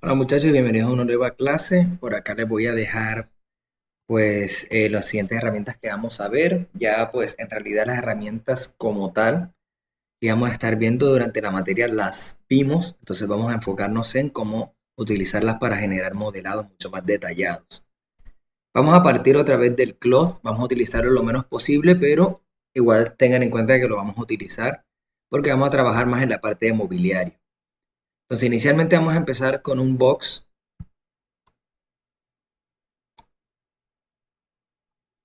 Hola muchachos, bienvenidos a una nueva clase. Por acá les voy a dejar las siguientes herramientas que vamos a ver. Ya pues en realidad las herramientas como tal que vamos a estar viendo durante la materia las vimos. Entonces vamos a enfocarnos en cómo utilizarlas para generar modelados mucho más detallados. Vamos a partir otra vez del cloth. Vamos a utilizarlo lo menos posible, pero igual tengan en cuenta que lo vamos a utilizar porque vamos a trabajar más en la parte de mobiliario. Entonces inicialmente vamos a empezar con un box.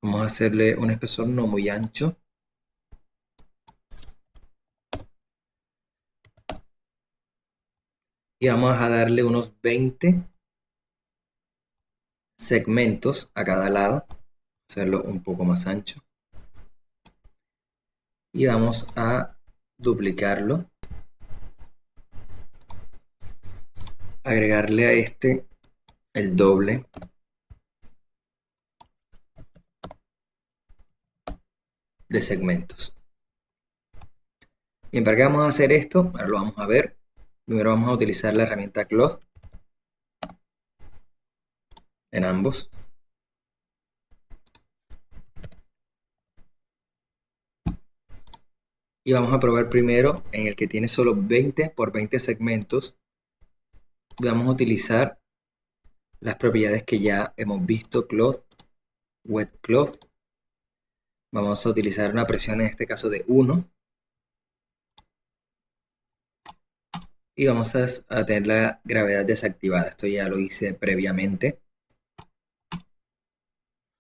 Vamos a hacerle un espesor no muy ancho y vamos a darle unos 20 segmentos a cada lado, hacerlo un poco más ancho y vamos a duplicarlo, agregarle a este el doble de segmentos. Bien, ¿para qué vamos a hacer esto? Ahora lo vamos a ver. Primero vamos a utilizar la herramienta Cloth en ambos. Y vamos a probar primero en el que tiene solo 20 por 20 segmentos. Vamos a utilizar las propiedades que ya hemos visto, Cloth, Wet Cloth. Vamos a utilizar una presión en este caso de 1. Y vamos a tener la gravedad desactivada. Esto ya lo hice previamente.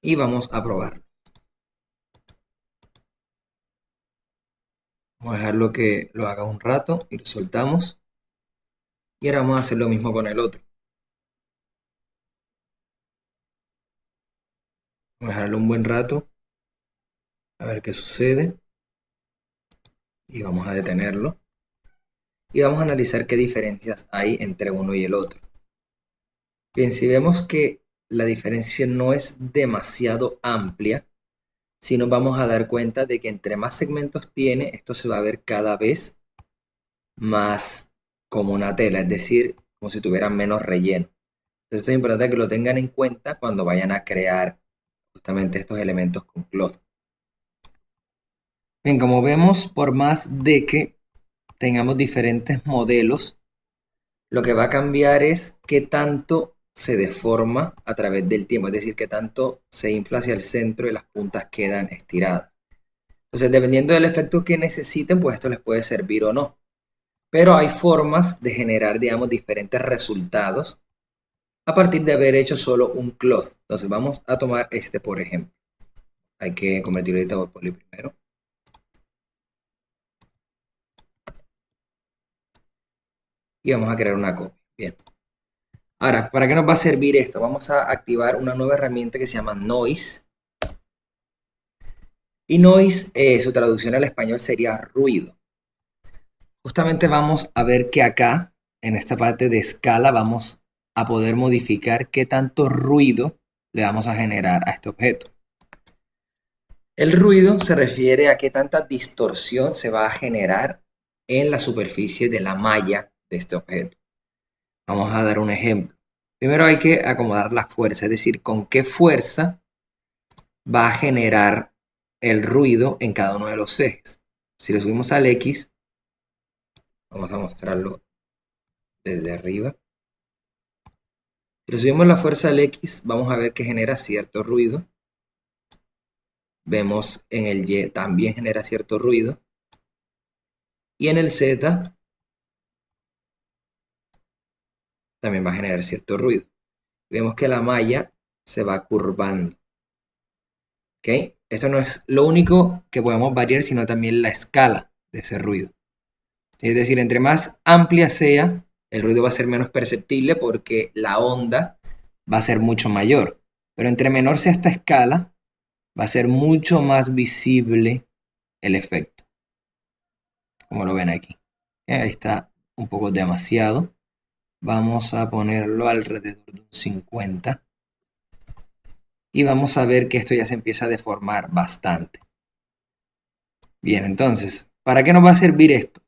Y vamos a probarlo. Vamos a dejarlo que lo haga un rato y lo soltamos. Y ahora vamos a hacer lo mismo con el otro. Vamos a dejarlo un buen rato. A ver qué sucede. Y vamos a detenerlo. Y vamos a analizar qué diferencias hay entre uno y el otro. Bien, si vemos que la diferencia no es demasiado amplia, si nos vamos a dar cuenta de que entre más segmentos tiene, esto se va a ver cada vez más como una tela, es decir, como si tuvieran menos relleno. Entonces esto es importante que lo tengan en cuenta cuando vayan a crear justamente estos elementos con cloth. Bien, como vemos, por más de que tengamos diferentes modelos, lo que va a cambiar es qué tanto se deforma a través del tiempo, es decir, qué tanto se infla hacia el centro y las puntas quedan estiradas. Entonces, dependiendo del efecto que necesiten, pues esto les puede servir o no. Pero hay formas de generar, digamos, diferentes resultados a partir de haber hecho solo un cloth. Entonces vamos a tomar este por ejemplo. Hay que convertirlo ahorita a poly primero. Y vamos a crear una copia. Bien. Ahora, ¿para qué nos va a servir esto? Vamos a activar una nueva herramienta que se llama Noise. Y Noise, su traducción al español sería ruido. Justamente vamos a ver que acá, en esta parte de escala, vamos a poder modificar qué tanto ruido le vamos a generar a este objeto. El ruido se refiere a qué tanta distorsión se va a generar en la superficie de la malla de este objeto. Vamos a dar un ejemplo. Primero hay que acomodar la fuerza, es decir, con qué fuerza va a generar el ruido en cada uno de los ejes. Si lo subimos al X, vamos a mostrarlo desde arriba. Si le subimos la fuerza al X, vamos a ver que genera cierto ruido. Vemos en el Y también genera cierto ruido. Y en el Z también va a generar cierto ruido. Vemos que la malla se va curvando. ¿Ok? Esto no es lo único que podemos variar, sino también la escala de ese ruido. Es decir, entre más amplia sea, el ruido va a ser menos perceptible porque la onda va a ser mucho mayor. Pero entre menor sea esta escala, va a ser mucho más visible el efecto. Como lo ven aquí. Ahí está un poco demasiado. Vamos a ponerlo alrededor de un 50. Y vamos a ver que esto ya se empieza a deformar bastante. Bien, entonces, ¿para qué nos va a servir esto?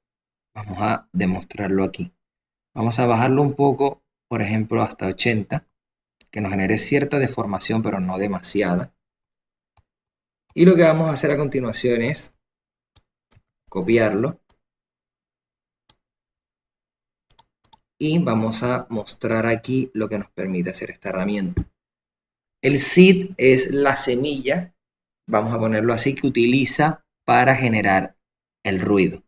Vamos a demostrarlo aquí. Vamos a bajarlo un poco por ejemplo, hasta 80, que nos genere cierta deformación, pero no demasiada. Y lo que vamos a hacer a continuación es copiarlo. Y vamos a mostrar aquí lo que nos permite hacer esta herramienta. El seed es la semilla, vamos a ponerlo así, que utiliza para generar el ruido.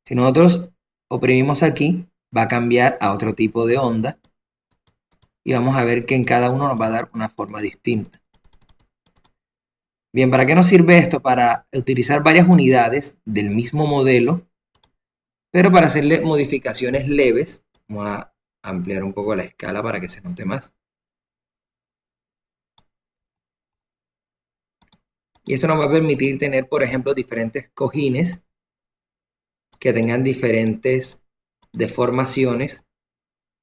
Si nosotros oprimimos aquí, va a cambiar a otro tipo de onda. Y vamos a ver que en cada uno nos va a dar una forma distinta. Bien, ¿para qué nos sirve esto? Para utilizar varias unidades del mismo modelo, pero para hacerle modificaciones leves. Vamos a ampliar un poco la escala para que se note más. Y esto nos va a permitir tener, por ejemplo, diferentes cojines que tengan diferentes deformaciones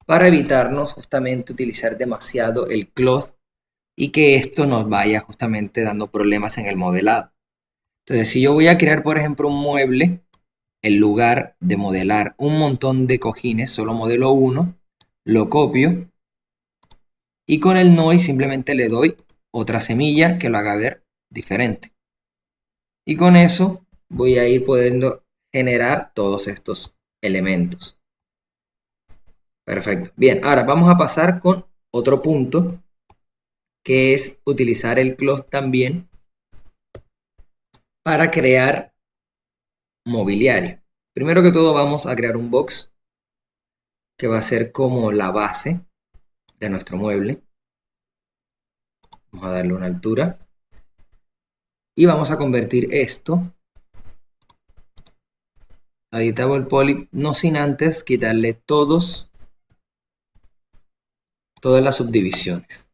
para evitarnos justamente utilizar demasiado el cloth y que esto nos vaya justamente dando problemas en el modelado. Entonces, si yo voy a crear, por ejemplo, un mueble, en lugar de modelar un montón de cojines, solo modelo uno, lo copio y con el noise simplemente le doy otra semilla que lo haga ver diferente. Y con eso voy a ir pudiendo generar todos estos elementos. Perfecto. Bien, ahora vamos a pasar con otro punto, que es utilizar el cloth también para crear mobiliario. Primero que todo vamos a crear un box que va a ser como la base de nuestro mueble. Vamos a darle una altura. Y vamos a convertir esto a Editable Poly, no sin antes quitarle todas las subdivisiones.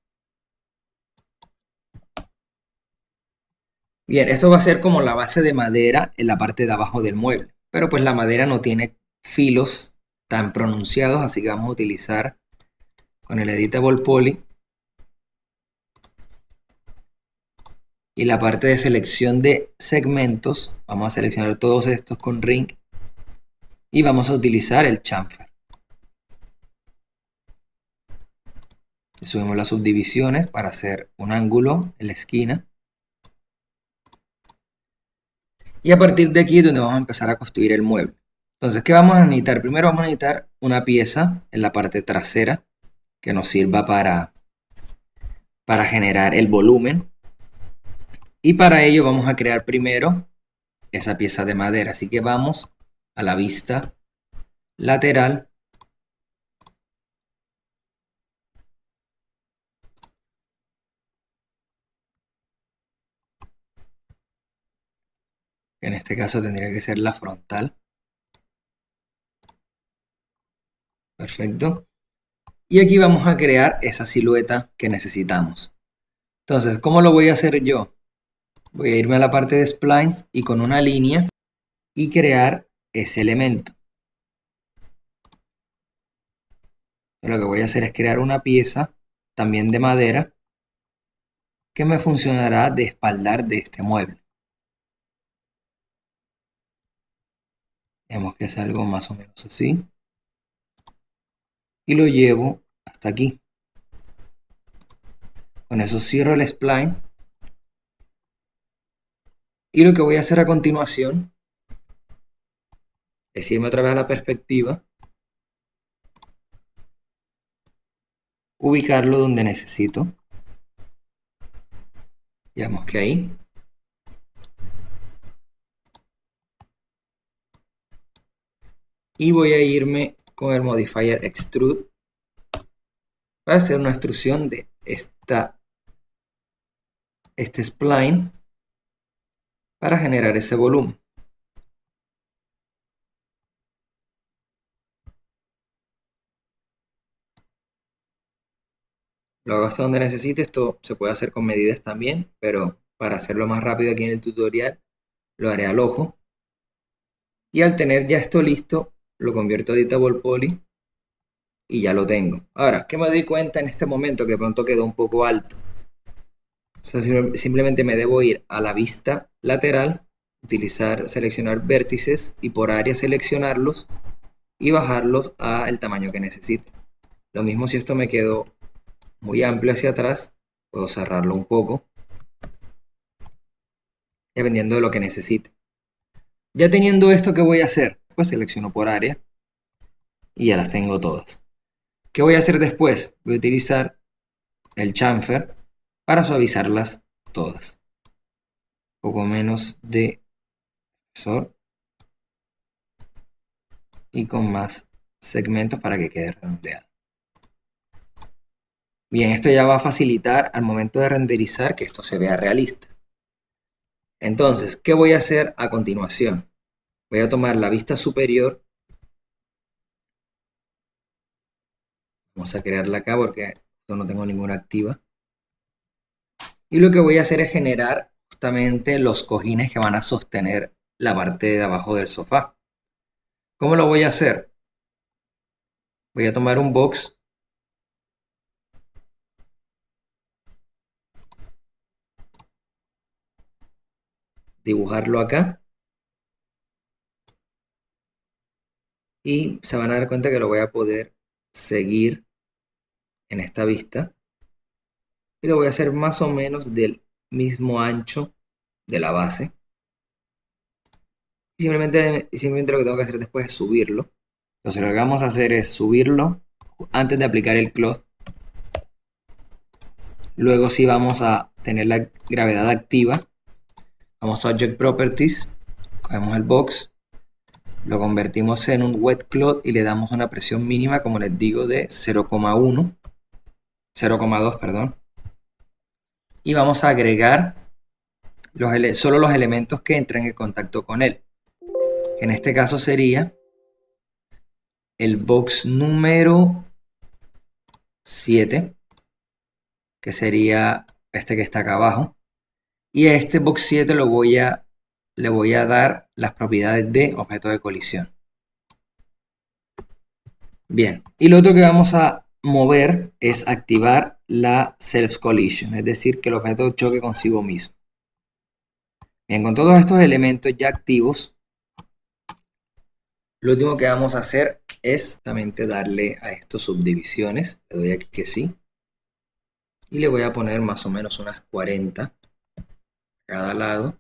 Bien, esto va a ser como la base de madera en la parte de abajo del mueble. Pero pues la madera no tiene filos tan pronunciados, así que vamos a utilizar con el Editable Poly y la parte de selección de segmentos. Vamos a seleccionar todos estos con Ring y vamos a utilizar el chamfer. Subimos las subdivisiones para hacer un ángulo en la esquina. Y a partir de aquí es donde vamos a empezar a construir el mueble. Entonces, ¿qué vamos a necesitar? Primero vamos a necesitar una pieza en la parte trasera que nos sirva para generar el volumen. Y para ello vamos a crear primero esa pieza de madera. Así que vamos a la vista lateral. En este caso tendría que ser la frontal. Perfecto. Y aquí vamos a crear esa silueta que necesitamos. Entonces, ¿cómo lo voy a hacer yo? Voy a irme a la parte de splines y con una línea y crear ese elemento. Lo que voy a hacer es crear una pieza también de madera que me funcionará de espaldar de este mueble. Vemos que es algo más o menos así. Y lo llevo hasta aquí. Con eso cierro el spline. Y lo que voy a hacer a continuación es irme otra vez a la perspectiva. Ubicarlo donde necesito. Digamos que ahí. Y voy a irme con el modifier extrude para hacer una extrusión de este spline para generar ese volumen. Lo hago hasta donde necesite. Esto se puede hacer con medidas también, pero para hacerlo más rápido aquí en el tutorial lo haré al ojo. Y al tener ya esto listo, lo convierto a Editable Poly y ya lo tengo. Ahora, ¿qué me doy cuenta en este momento? Que de pronto quedó un poco alto. Simplemente me debo ir a la vista lateral, seleccionar vértices y por área seleccionarlos y bajarlos al tamaño que necesite. Lo mismo si esto me quedó muy amplio hacia atrás, puedo cerrarlo un poco, dependiendo de lo que necesite. Ya teniendo esto, ¿qué voy a hacer? Pues selecciono por área y ya las tengo todas. ¿Qué voy a hacer después? Voy a utilizar el chamfer para suavizarlas todas. Un poco menos de espesor y con más segmentos para que quede redondeado. Bien, esto ya va a facilitar al momento de renderizar que esto se vea realista. Entonces, ¿qué voy a hacer a continuación? Voy a tomar la vista superior. Vamos a crearla acá porque no tengo ninguna activa. Y lo que voy a hacer es generar justamente los cojines que van a sostener la parte de abajo del sofá. ¿Cómo lo voy a hacer? Voy a tomar un box. Dibujarlo acá. Y se van a dar cuenta que lo voy a poder seguir en esta vista. Y lo voy a hacer más o menos del mismo ancho de la base. Y simplemente lo que tengo que hacer después es subirlo. Entonces lo que vamos a hacer es subirlo antes de aplicar el cloth. Luego sí vamos a tener la gravedad activa. Vamos a Object Properties. Cogemos el box. Lo convertimos en un wet cloth y le damos una presión mínima, como les digo, de 0,1. 0,2, perdón. Y vamos a agregar solo los elementos que entran en contacto con él. En este caso sería el box número 7, que sería este que está acá abajo. Y a este box 7 le voy a dar las propiedades de objeto de colisión. Bien, y lo otro que vamos a mover es activar la Self Collision, es decir, que el objeto choque consigo mismo. Bien, con todos estos elementos ya activos, lo último que vamos a hacer es justamente darle a estos subdivisiones. Le doy aquí que sí. Y le voy a poner más o menos unas 40 a cada lado.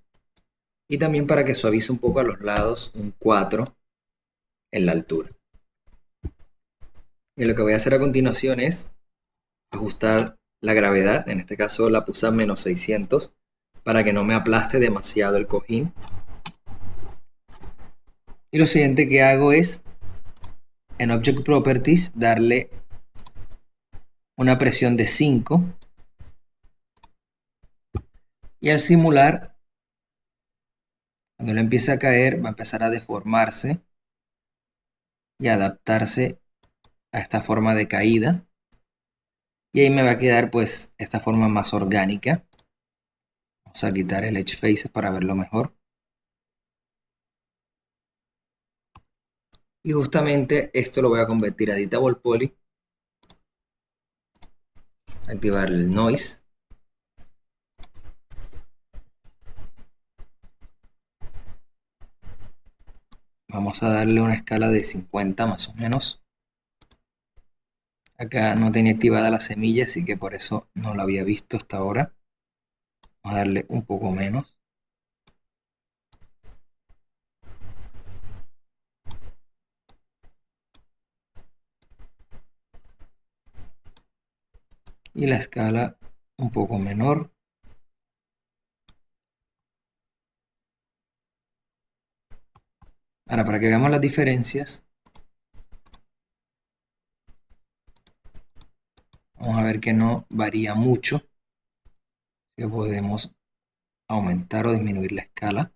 Y también para que suavice un poco a los lados, un 4 en la altura. Y lo que voy a hacer a continuación es ajustar la gravedad. En este caso la puse a menos 600 para que no me aplaste demasiado el cojín. Y lo siguiente que hago es en Object Properties darle una presión de 5. Y al simular, cuando él empiece a caer, va a empezar a deformarse y adaptarse a esta forma de caída. Y ahí me va a quedar pues esta forma más orgánica. Vamos a quitar el Edge Faces para verlo mejor. Y justamente esto lo voy a convertir a Editable Poly. Activar el Noise. Vamos a darle una escala de 50 más o menos. Acá no tenía activada la semilla, así que por eso no la había visto hasta ahora. Vamos a darle un poco menos. Y la escala un poco menor. Ahora, para que veamos las diferencias, vamos a ver que no varía mucho. Que podemos aumentar o disminuir la escala.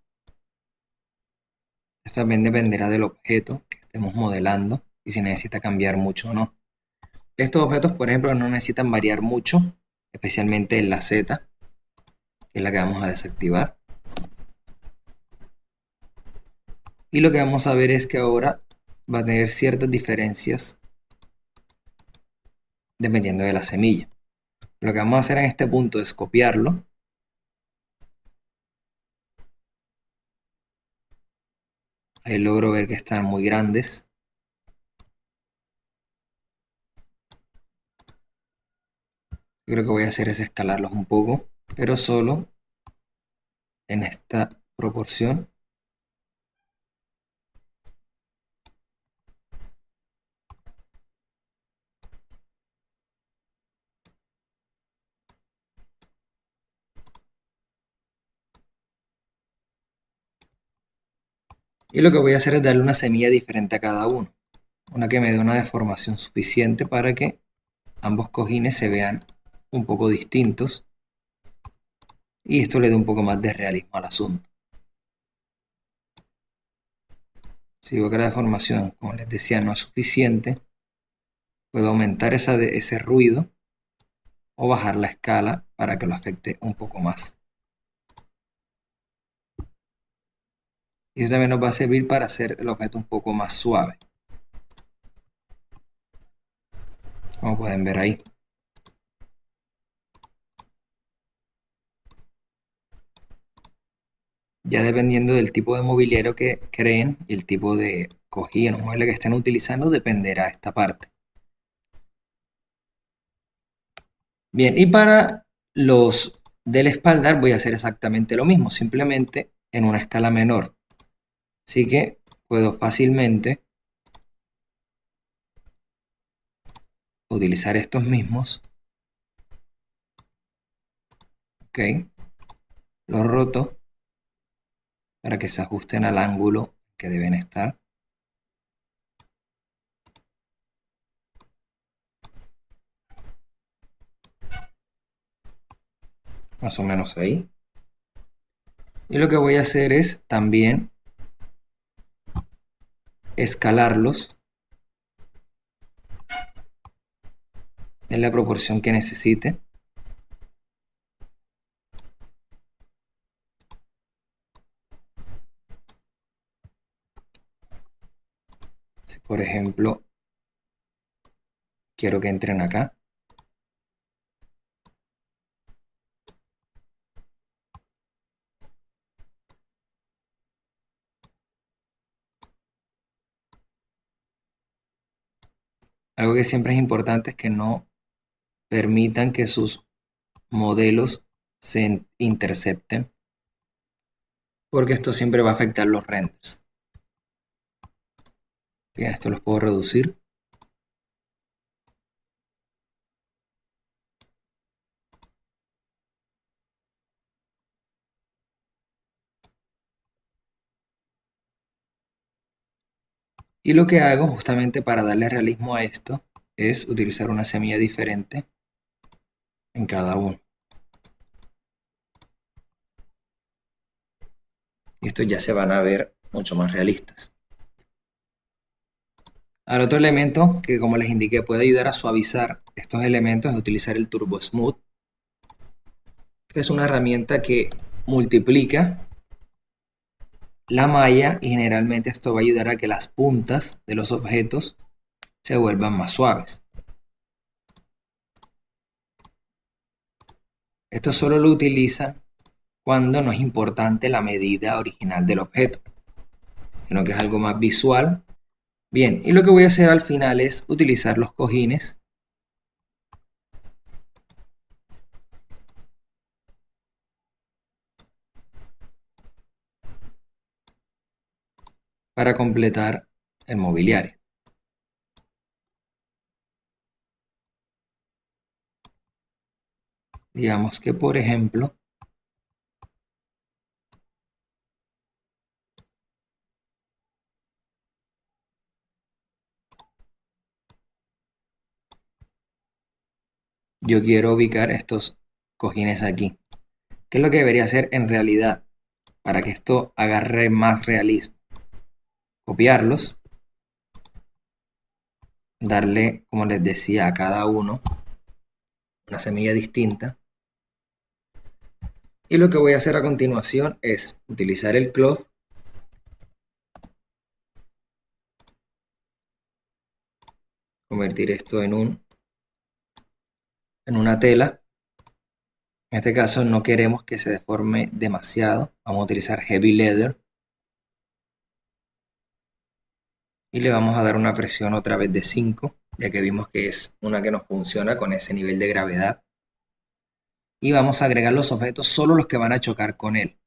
Esto también dependerá del objeto que estemos modelando y si necesita cambiar mucho o no. Estos objetos, por ejemplo, no necesitan variar mucho, especialmente en la Z, que es la que vamos a desactivar. Y lo que vamos a ver es que ahora va a tener ciertas diferencias dependiendo de la semilla. Lo que vamos a hacer en este punto es copiarlo. Ahí logro ver que están muy grandes. Yo creo que voy a hacer es escalarlos un poco, pero solo en esta proporción. Y lo que voy a hacer es darle una semilla diferente a cada uno. Una que me dé una deformación suficiente para que ambos cojines se vean un poco distintos. Y esto le dé un poco más de realismo al asunto. Si veo que la deformación, como les decía, no es suficiente, puedo aumentar ese ruido o bajar la escala para que lo afecte un poco más. Y eso también nos va a servir para hacer el objeto un poco más suave, como pueden ver ahí. Ya dependiendo del tipo de mobiliario que creen y el tipo de cojín o mueble que estén utilizando, dependerá esta parte. Bien, y para los del espaldar voy a hacer exactamente lo mismo, simplemente en una escala menor. Así que puedo fácilmente utilizar estos mismos. Ok, los roto para que se ajusten al ángulo que deben estar. Más o menos ahí. Y lo que voy a hacer es también escalarlos en la proporción que necesite. Si por ejemplo quiero que entren acá, algo que siempre es importante es que no permitan que sus modelos se intercepten, porque esto siempre va a afectar los renders. Bien, esto los puedo reducir. Y lo que hago justamente para darle realismo a esto es utilizar una semilla diferente en cada uno. Y estos ya se van a ver mucho más realistas. Al otro elemento que, como les indiqué, puede ayudar a suavizar estos elementos es utilizar el Turbo Smooth, que es una herramienta que multiplica la malla y generalmente esto va a ayudar a que las puntas de los objetos se vuelvan más suaves. Esto solo lo utiliza cuando no es importante la medida original del objeto, sino que es algo más visual. Bien, y lo que voy a hacer al final es utilizar los cojines para completar el mobiliario. Digamos que, por ejemplo, yo quiero ubicar estos cojines aquí. ¿Qué es lo que debería hacer en realidad para que esto agarre más realismo? Copiarlos, darle, como les decía, a cada uno una semilla distinta. Y lo que voy a hacer a continuación es utilizar el cloth, convertir esto en una tela. En este caso no queremos que se deforme demasiado. Vamos a utilizar Heavy Leather. Y le vamos a dar una presión otra vez de 5, ya que vimos que es una que nos funciona con ese nivel de gravedad. y vamos a agregar los objetos, solo los que van a chocar con él,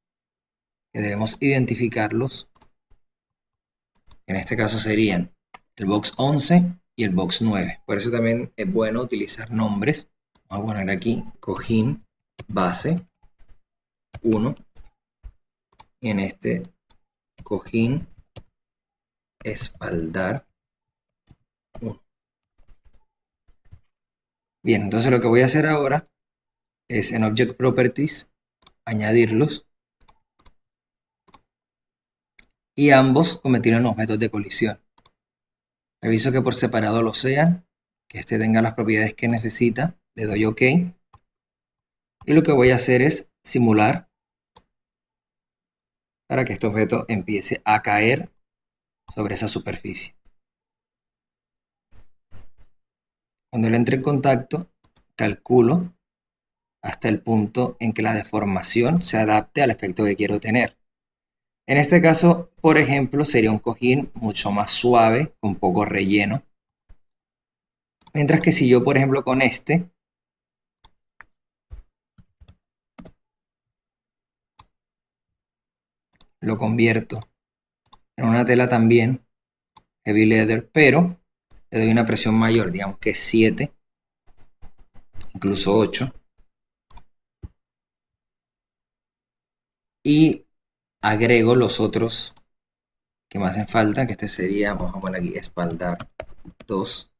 que debemos identificarlos. En este caso serían el box 11 y el box 9. Por eso también es bueno utilizar nombres. Vamos a poner aquí cojín base 1 y en este cojín espaldar 1. Bien, entonces lo que voy a hacer ahora es en Object Properties añadirlos y ambos convertirlos en objetos de colisión. Reviso que por separado lo sean, que este tenga las propiedades que necesita, le doy OK y lo que voy a hacer es simular para que este objeto empiece a caer sobre esa superficie. Cuando él entre en contacto, calculo hasta el punto en que la deformación se adapte al efecto que quiero tener. En este caso, por ejemplo, sería un cojín mucho más suave, con poco relleno. Mientras que si yo, por ejemplo, con este, lo convierto en una tela también heavy leather, pero le doy una presión mayor, digamos que 7, incluso 8. Y agrego los otros que me hacen falta, que este sería, vamos a poner aquí, espaldar 2.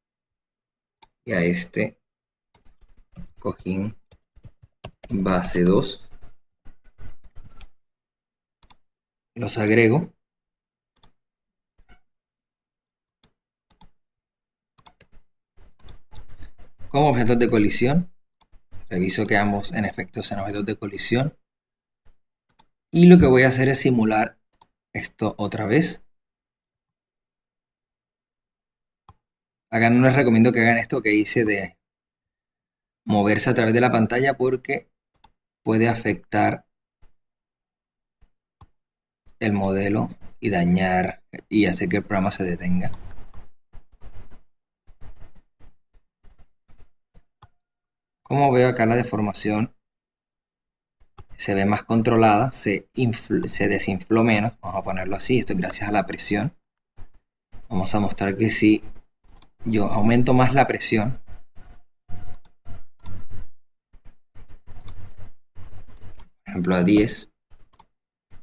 Y a este cojín base 2. Los agrego. Como objetos de colisión. Reviso que ambos en efecto sean objetos de colisión. Y lo que voy a hacer es simular esto otra vez. Acá no les recomiendo que hagan esto que hice de moverse a través de la pantalla porque puede afectar el modelo y dañar y hacer que el programa se detenga. Como veo acá, la deformación se ve más controlada, se desinfló menos. Vamos a ponerlo así, esto es gracias a la presión. Vamos a mostrar que si yo aumento más la presión, por ejemplo a 10,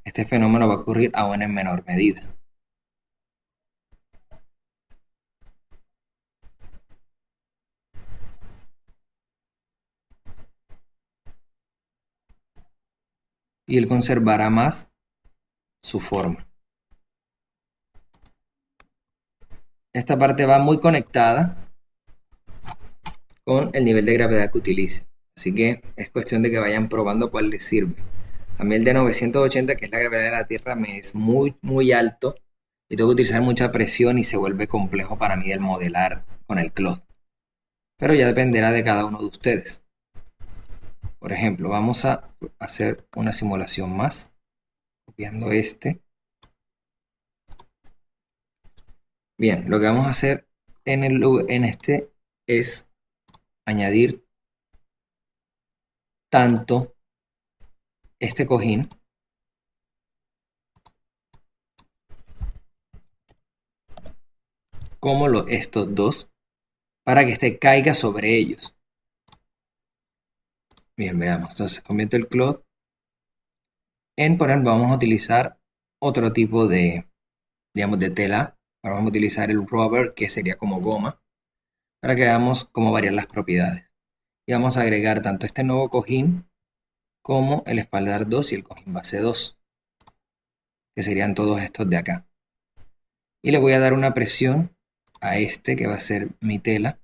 este fenómeno va a ocurrir aún en menor medida. Y él conservará más su forma. Esta parte va muy conectada con el nivel de gravedad que utilice. Así que es cuestión de que vayan probando cuál les sirve. A mí el de 980, que es la gravedad de la Tierra, me es muy alto y tengo que utilizar mucha presión y se vuelve complejo para mí el modelar con el cloth. Pero ya dependerá de cada uno de ustedes. Por ejemplo, vamos a hacer una simulación más, copiando este. Bien, lo que vamos a hacer en este es añadir tanto este cojín como estos dos para que este caiga sobre ellos. Bien, veamos. Entonces convierto el cloth en, por ejemplo, vamos a utilizar otro tipo de, digamos, de tela. Ahora vamos a utilizar el rubber, que sería como goma, para que veamos cómo varían las propiedades. Y vamos a agregar tanto este nuevo cojín como el espaldar 2 y el cojín base 2, que serían todos estos de acá. Y le voy a dar una presión a este, que va a ser mi tela,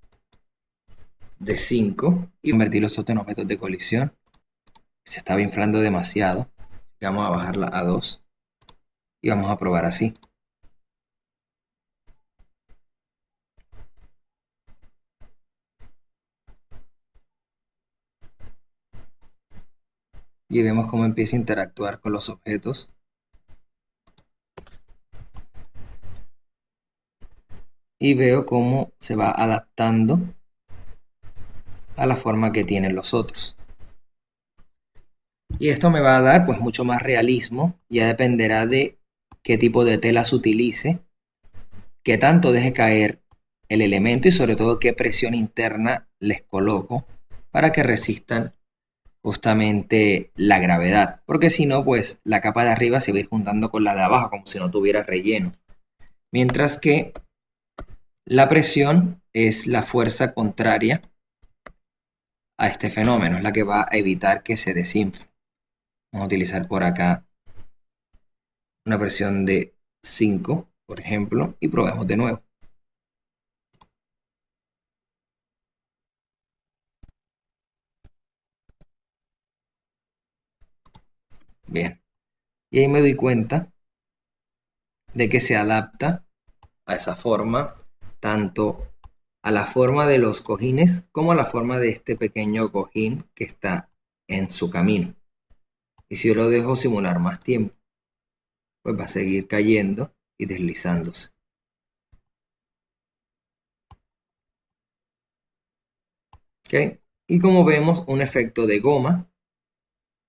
de 5, y convertir los otros en objetos de colisión. Se estaba inflando demasiado. Vamos a bajarla a 2 y vamos a probar así. Y vemos cómo empieza a interactuar con los objetos. Y veo cómo se va adaptando a la forma que tienen los otros. Y esto me va a dar pues mucho más realismo, ya dependerá de qué tipo de tela se utilice, qué tanto deje caer el elemento y sobre todo qué presión interna les coloco para que resistan justamente la gravedad, porque si no pues la capa de arriba se va a ir juntando con la de abajo como si no tuviera relleno, mientras que la presión es la fuerza contraria a este fenómeno, es la que va a evitar que se desinfle. Vamos a utilizar por acá una presión de 5, por ejemplo, y probemos de nuevo. Bien, y ahí me doy cuenta de que se adapta a esa forma, tanto a la forma de los cojines como a la forma de este pequeño cojín que está en su camino. Y si yo lo dejo simular más tiempo, pues va a seguir cayendo y deslizándose. ¿Ok? Y como vemos, un efecto de goma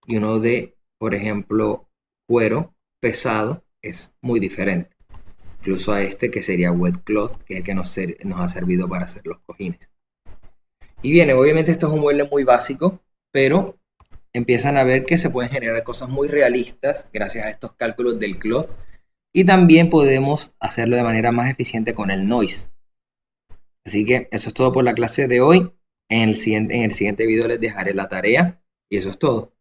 y uno de, por ejemplo, cuero pesado es muy diferente. Incluso a este que sería wet cloth, que es el que nos ha servido para hacer los cojines. Y bien, obviamente esto es un mueble muy básico, pero empiezan a ver que se pueden generar cosas muy realistas gracias a estos cálculos del cloth. Y también podemos hacerlo de manera más eficiente con el noise. Así que eso es todo por la clase de hoy. En el siguiente video les dejaré la tarea y eso es todo.